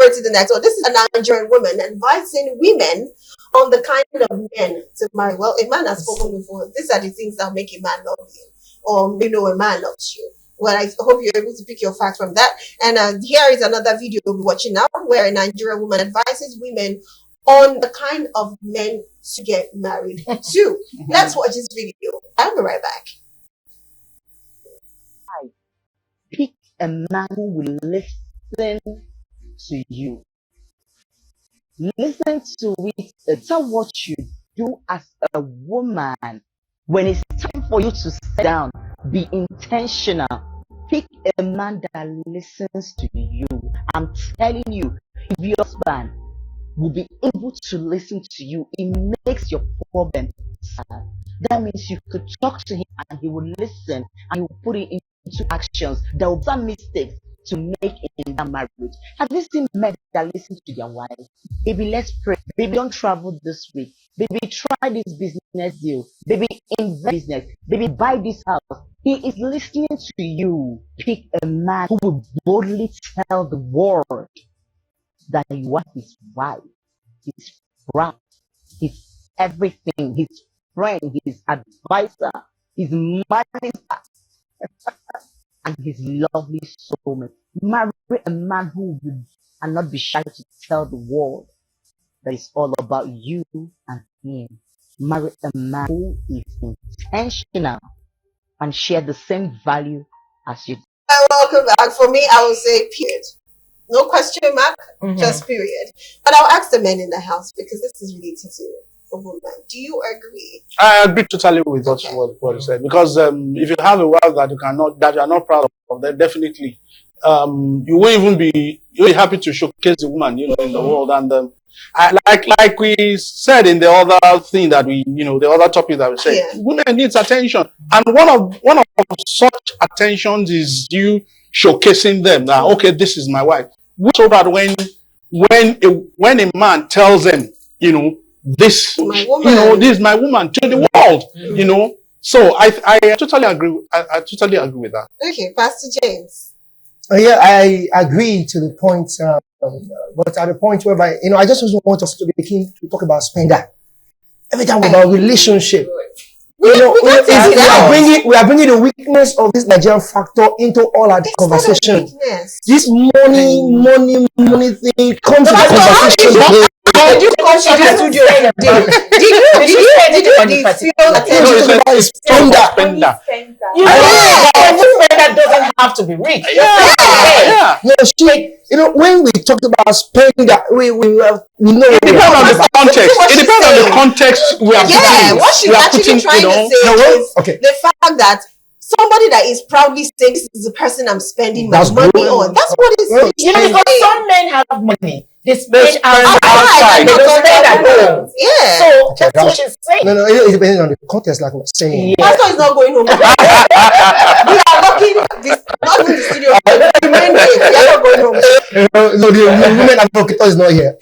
forward to the next one. This is a Nigerian woman advising women on the kind of men to marry. Well, a man has spoken before. These are the things that make a man love you, or a man loves you. Well, I hope you're able to pick your facts from that. And here is another video we're watching now, where a Nigerian woman advises women on the kind of men to get married to. Let's watch this video. I'll be right back. Pick a man who will listen to you. Listen to it. Tell what you do as a woman. When it's time for you to sit down, be intentional. Pick a man that listens to you. I'm telling you, if your husband will be able to listen to you, it makes your problem sad. That means you could talk to him and he will listen and he will put it into actions. There will be some mistakes to make in that marriage. Have you seen men that listen to their wives? Baby, let's pray. Baby, don't travel this week. Baby, try this business deal. Baby, invest business. Baby, buy this house. He is listening to you. Pick a man who will boldly tell the world that you are his wife, his friend, his everything, his friend, his advisor, his manager, and his lovely soulmate. Marry a man who will and not be shy to tell the world that it's all about you and him. Marry a man who is intentional and share the same value as you. Welcome back. For me, I would say period. No question mark, just period. But I'll ask the men in the house because this is related to a woman. Do you agree? I agree totally with what you said, because if you have a wife that you are not proud of, then definitely you won't be happy to showcase the woman in the world. And like we said in the other thing that the other topic that we said, women needs attention, and one of such attentions is you showcasing them that okay, this is my wife. So that when a man tells them, this is my woman to the world, So I totally agree. I totally agree with that. Okay, Pastor James. Yeah, I agree to the point, but at the point whereby I just want us to begin to talk about spender. Every time about relationship. We are bringing the weakness of this Nigerian factor into all our conversation. This money thing comes to the conversation. Did you come to the studio? Did you feel attention about spender? Spender doesn't have to be rich. No, when we talked about spender, we know. It depends on the context. It depends on the context we are putting. Yeah, what she's actually trying to say is the fact that somebody that is proudly saying this is the person I'm spending my money on. That's what it's saying. Because some men have money. They spend outside. They don't spend at home. Yeah. So that's what she's saying. No, it depends on the context, like I was saying. Pastor is not going home. We are looking not in the studio. We are not going home. No, the women advocate is not here.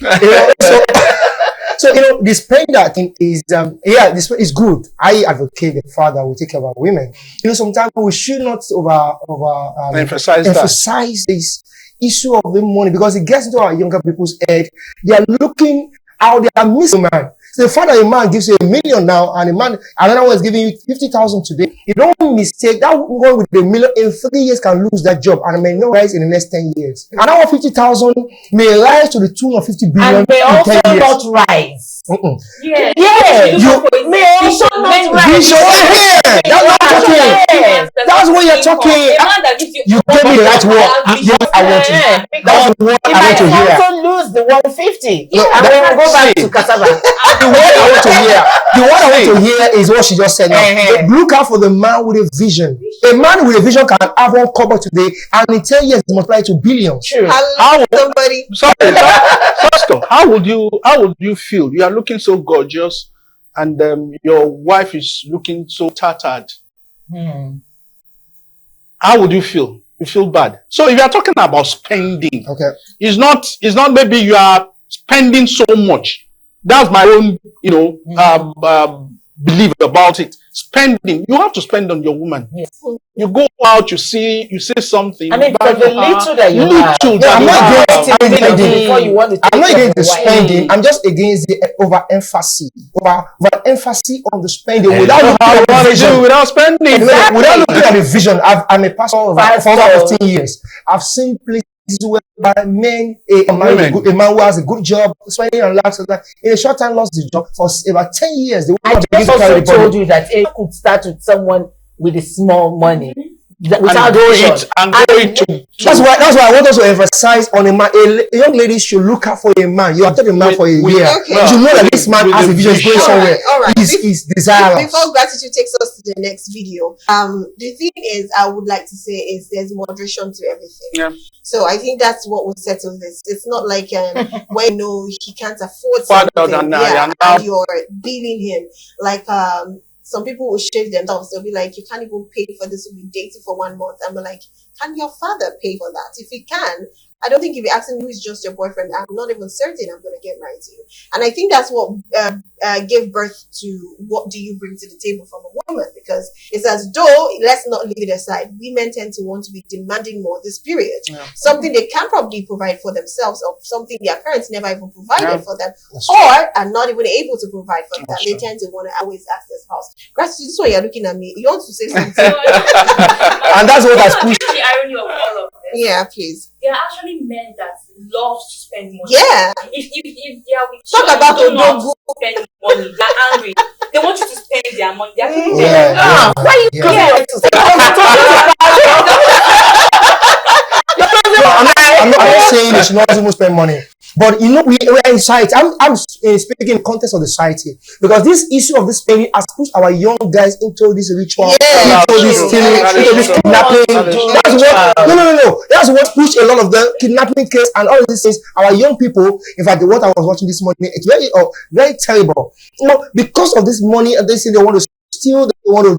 So the spender thing is this is good. I advocate the father will take care of our women. Sometimes we should not emphasize this issue of the money, because it gets into our younger people's head. They are looking out, they are missing, man. So the fact that a man gives you $1 million now, and another one is giving you 50,000 today, you don't mistake that one with $1 million in 3 years can lose that job and may not rise in the next 10 years. And our 50,000 may rise to the tune of 50 billion and may also not rise. You may also not rise. That's what you're talking. You gave me the right word. I want to. That's what I want to hear. You might also lose the 150. And then we'll go back to cassava. The word I want to hear is what she just said. Look out for the man with a vision. A man with a vision can have one cover today, and in 10 years multiply to billions. True. How would you feel? You are looking so gorgeous, and your wife is looking so tattered. How would you feel? You feel bad. So if you are talking about spending, it's not maybe you are spending so much. That's my own, belief about it. spending. You have to spend on your woman. Yes. You go out, you say something. I mean, for the little that you have. I'm not against spending. Before you want to I'm not take against the your wife. spending. I'm just against the overemphasis on the spending You without know looking how you at the want to vision. do without spending. Exactly. Without looking at the vision. I'm a pastor for over 15 years. I've seen places where men, a man who has a good job, spending on lakhs of that, in a short time lost the job for about 10 years. They I won't begin just to carry also the burden. told you that if you could start with someone with a small money, without And go vision, it and go it to That's why I want us to emphasize on a man. A young lady should look out for a man. You have told a man for a year. Okay. You should know that this man with has the a vision, is going vision. somewhere. All right. He's desirous. Before gratitude takes us to the next video, the thing is, I would like to say is there's moderation to everything. Yeah. So I think that's what will settle this. It's not like when you know he can't afford Father something, than I, and you're billing him. Like some people will shave themselves. They'll be like, you can't even pay for this. We'll be dating for 1 month. I'm like, can your father pay for that? If he can, I don't think you'll be asking who is just your boyfriend. I'm not even certain I'm going to get married to you. And I think that's what gave birth to what do you bring to the table from a woman? Because it's as though, let's not leave it aside, women tend to want to be demanding more this period. Yeah. Something they can probably provide for themselves, or something their parents never even provided for them, or are not even able to provide for them. They tend to want to always ask their spouse. Gratitude, this is why you're looking at me. You want to say something? And that's what has pushed. The irony of all of this. Yeah, please. There are actually men that love to spend money. Yeah. If they are with Talk you, about and you don't Odogu. want to spend money, they're angry. They want you to spend their money. They're actually Yeah. why are you Yeah. coming up to I'm not saying they should not even spend money. But you know, we are in society. I'm speaking in context of the society, because this issue of this spending has pushed our young guys into this ritual, into this stealing, into this kidnapping. That's what no. That's what pushed a lot of the kidnapping case and all of these things. Our young people, in fact, what I was watching this morning, it's very terrible. You know, because of this money and they say they want to steal, they want to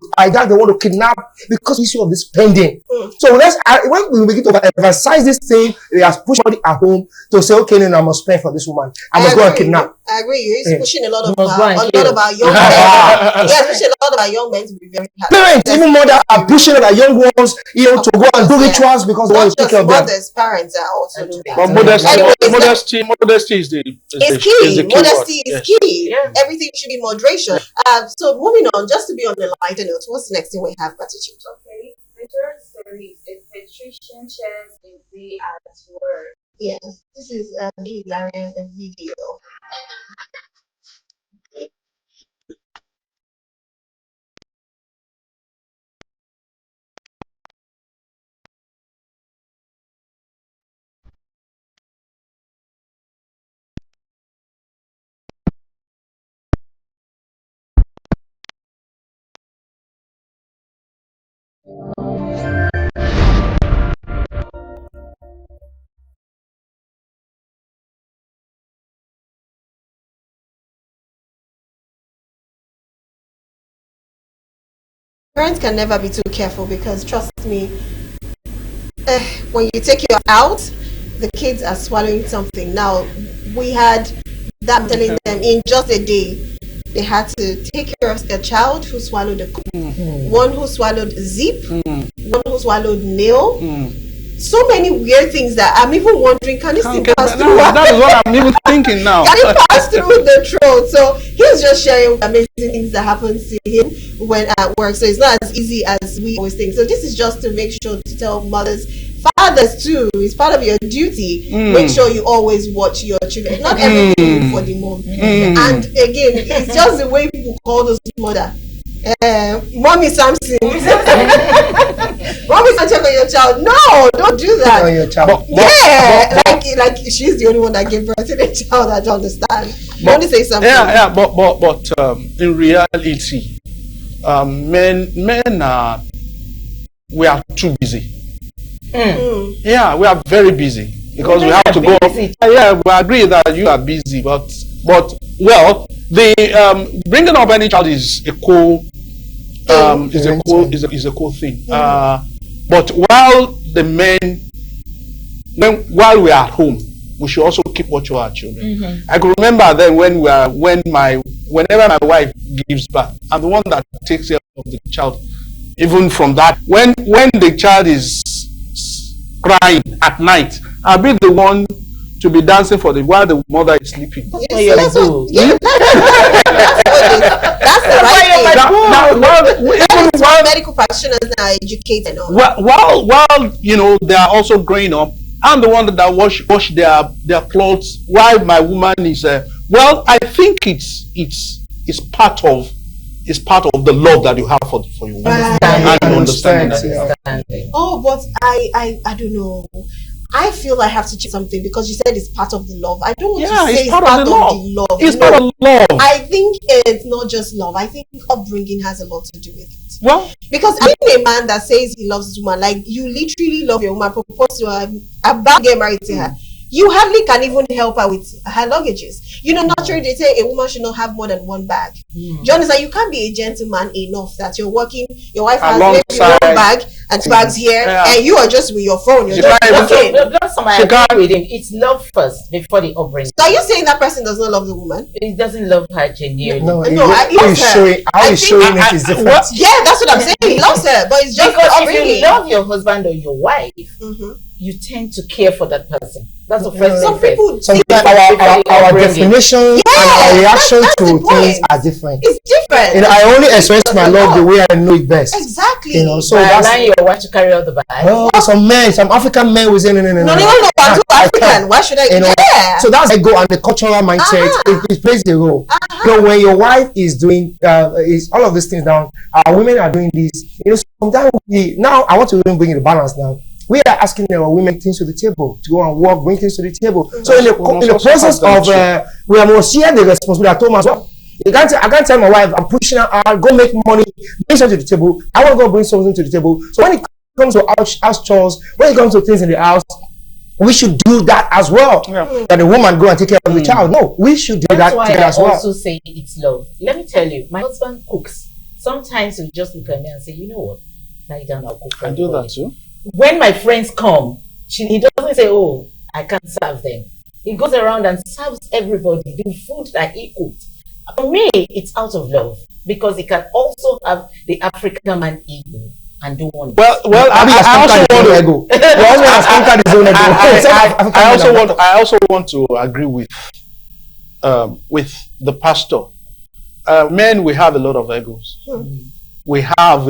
kidnap, because issue of this spending. So when we begin to emphasize this thing, it has pushed somebody at home to say, okay, then I must spend for this woman. I must go and kidnap. I agree. He's pushing a lot of must go and our kill. young men. Yeah, pushing a lot of our young men to be very happy. Parents, even mothers are pushing their young ones, to go and do rituals because they want to take care of them. Mothers, parents are also doing that. But modesty is the key. Modesty is Yes. key. Yeah. Everything should be moderation. So moving on, just to be on the lighter note, what's the next thing we have? Gratitude. Okay. The third series is Patrician shares a day at work. Yeah, this is a hilarious video. Parents can never be too careful, because trust me, when you take your out, the kids are swallowing something. Now, we had that telling them in just a day, they had to take care of a child who swallowed a one who swallowed zip, one who swallowed nail. So many weird things that I'm even wondering, can this thing pass through? That is what I'm even thinking now. Can it pass through the throat? So he's just sharing amazing things that happens to him when at work. So it's not as easy as we always think. So this is just to make sure to tell mothers, fathers too, it's part of your duty. Make sure you always watch your children. Not everything for the mom. And again, it's just the way people call those mother. Mommy Samson. Mommy Samson on your child. No, don't do that. On your child. Like she's the only one that gave birth to the child. I don't understand. You want to say something? But in reality, men are, we are too busy. Yeah, we are very busy because we have to go. Yeah, we agree that you are busy, but well, the bringing up any child is a cool is a cool thing. But while while we are at home, we should also keep watch over our children. I can remember then when whenever my wife gives birth, I'm the one that takes care of the child. Even from that, when the child is crying at night, I'll be the one to be dancing for the while the mother is sleeping. That's the right thing. That's why medical practitioners now are educated on. While they are also growing up, I'm the one that wash their clothes while my woman is. Well, I think it's part of the love that you have for your woman and understanding. Oh, but I don't know. I feel I have to change something because you said it's part of the love. I don't want to say it's part of the love. It's part of love. I think it's not just love. I think upbringing has a lot to do with it. Well, because I think a man that says he loves his woman, like you literally love your woman, propose to her, about to get married to her, you hardly can even help her with her luggages. Naturally they say a woman should not have more than one bag. Do you understand? You can't be a gentleman enough that you're working, your wife has maybe one bag and two bags here, and you are just with your phone. You're just working. I agree with him. It's love first before the upbringing. So are you saying that person does not love the woman? He doesn't love her genuinely. No, I love her. How he's showing it is different. Yeah, that's what I'm saying. He loves her, but it's just because upbringing. if you love your husband or your wife, you tend to care for that person. That's the first thing. Some people sometimes our definition and our reaction to things are different. It's different. I only express my love the way I know it best. Exactly. So by that's allowing your wife to carry out the bag. Oh, some African men will say no. No, I'm too African. Why should I care? So that's the go and the cultural mindset. It plays a role. When your wife is doing is all of these things now, women are doing this. Sometimes now I want to even bring the balance now. We are asking our women things to the table to go and work, bring things to the table. So in the process of we must share the responsibility at home as well. I can't tell my wife I'm pushing her out, go make money, bring something to the table. I want to go bring something to the table. So when it comes to house chores, when it comes to things in the house, we should do that as well. That the woman go and take care of the child. No, we should do that together as well. That's why I also say it's love. Let me tell you, my husband cooks. Sometimes he'll just look at me and say, you know what? Lie down, I'll cook for I do that too. When my friends come, he doesn't say, oh, I can't serve them. He goes around and serves everybody the food that he cooked. For me, it's out of love because he can also have the African man ego and do one. Well, I also want to agree with the pastor. Men, we have a lot of egos. We have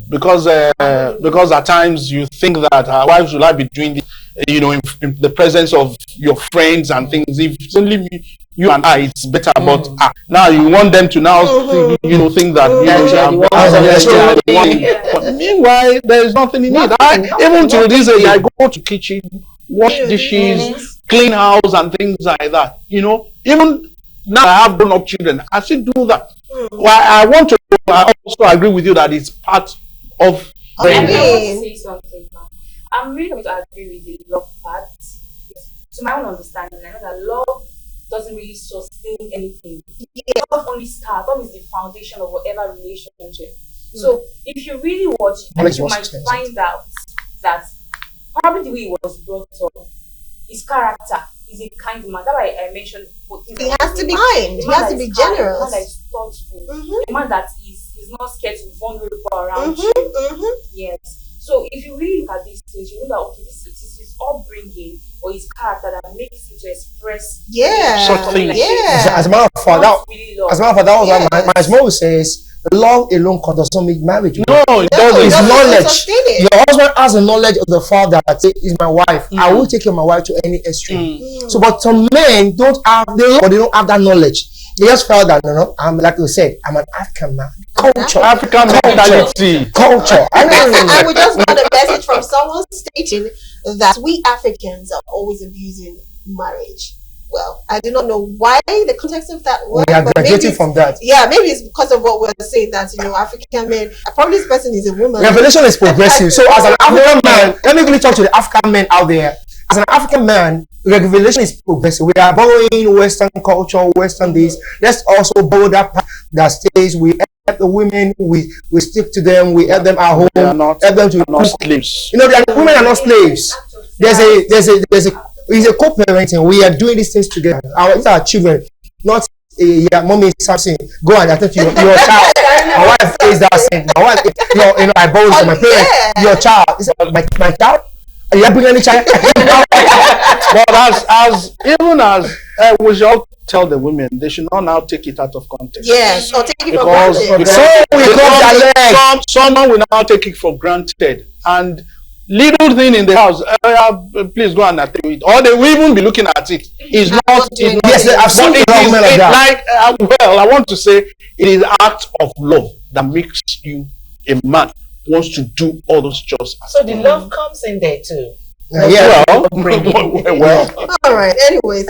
because at times you think that why should I be doing this, in the presence of your friends and things. If it's only you and I, it's better. But now you want them to now think that but meanwhile there is nothing in it. Even to this age, I go to kitchen, wash dishes, clean house and things like that. Even now I have grown up children, I still do that. Well, I also agree with you that it's part of. I want to say something now. I'm really going to agree with the love part. To my own understanding, I know that love doesn't really sustain anything. Love only starts. Love is the foundation of whatever relationship. So if you really watch it, you might find out that probably the way he was brought up, his character, is a kind man. That's why I mentioned he has to be kind. He has to be generous. A man that is thoughtful. A man that is not scared to be vulnerable around you. Yes. So if you really look at these things, you know that okay, this is his upbringing or his character that makes him to express something. As a matter of fact, that was what my mom says. Love alone does not make marriage. No, it doesn't. It's knowledge. Your husband has the knowledge of the father that is my wife. I will take care of my wife to any extreme. So, but some men don't have that knowledge. They just felt that I'm like you said, I'm an African man. Culture, African mentality, culture. I would just want a message from someone stating that we Africans are always abusing marriage. Well, I do not know why the context of that word. We are graduating from that. Yeah, maybe it's because of what we're saying that African men. Probably this person is a woman. Revelation is progressive. So as an African man, let me really talk to the African men out there. As an African man, revelation is progressive. We are borrowing Western culture, Western days. Let's also borrow that stays. We help the women. We stick to them. We help them at home. Help them to not slaves. Women are not slaves. There's a co-parenting. We are doing these things together. Our children, not yeah, mommy something. Go and attend to your child. My wife is that sin. My wife, I borrowed from my parents. Yeah. Your child. Is it my child? Are you bringing any child? But we should all tell the women they should not now take it out of context. Yes, or take it for Because granted. someone will now take it for granted, and little thing in the house, please go and attend to it, or they will even be looking at it. It's not. Yes, I've seen it is like that. Well, I want to say it is act of love that makes you a man wants to do all those chores. So the love comes in there too. Yeah. Well, All right. Anyways.